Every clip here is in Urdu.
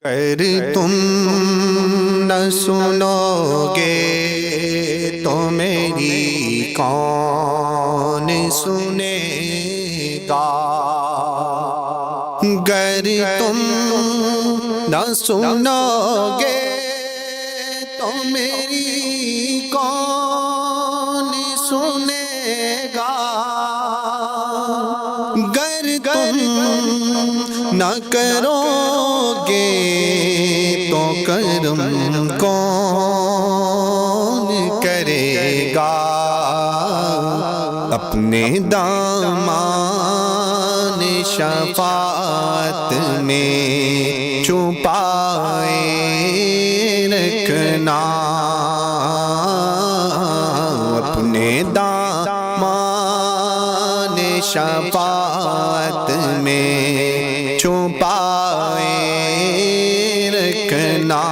اگر تم نہ سنو گے تو میری کون سنے گا؟ اگر تم نہ سنو گے تو میری کون سنے گا؟ اگر تم نہ کرو گے تو کرم کون کرے گا؟ اپنے دامان شفاعت میں چھپائے رکھنا، اپنے دامان شفاعت میں چھپائے رکھنا،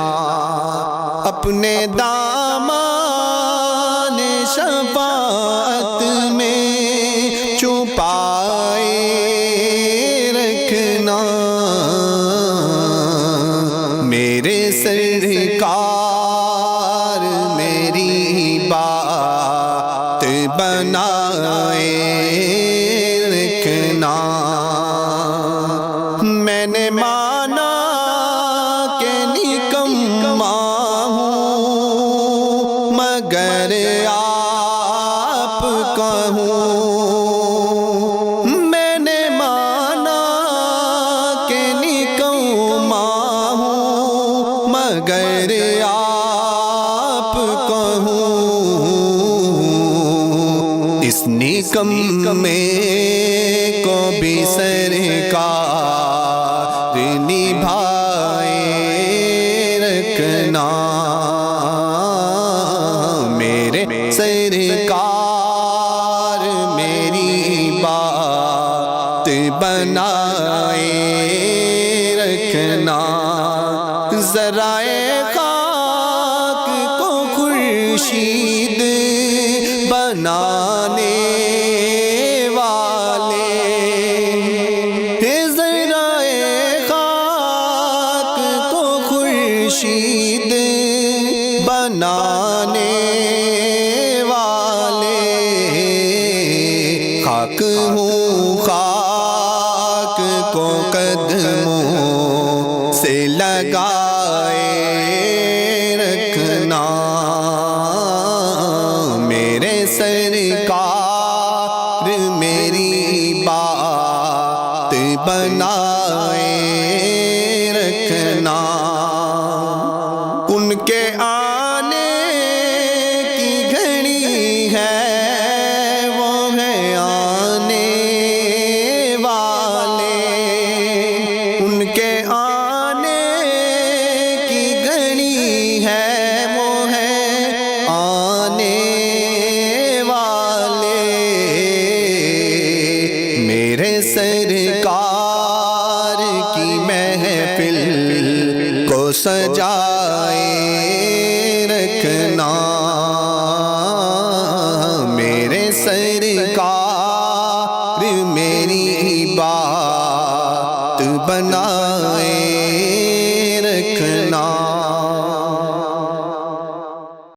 اپنے دامان شفاعت میں چھپائے رکھنا۔ میرے سرکار میری بات بنائے رکھنا۔ میں نے مانا کہ نکما ہوں مگر آپ کا ہوں، میں نے مانا کہ نکما ہوں مگر آپ کا ہوں۔ اس نکمے کو بھی سرکار نبھائے رکھنا۔ میرے سرکار میری بات بنائے رکھنا۔ ذرائع خاک کو خورشید بنانے والے، ذرائع خاک کو خورشید بنانے والے، خاک ہوں خاک کو قدموں سے لگائے رکھنا۔ میرے سرکار میری بات بنائے رکھنا۔ ان کے آنے کی گھڑی ہے، وہ ہے آنے والے، ان کے آنے کی گھڑی ہے، وہ ہے آنے والے۔ میرے سرکار کی محفل کو سجا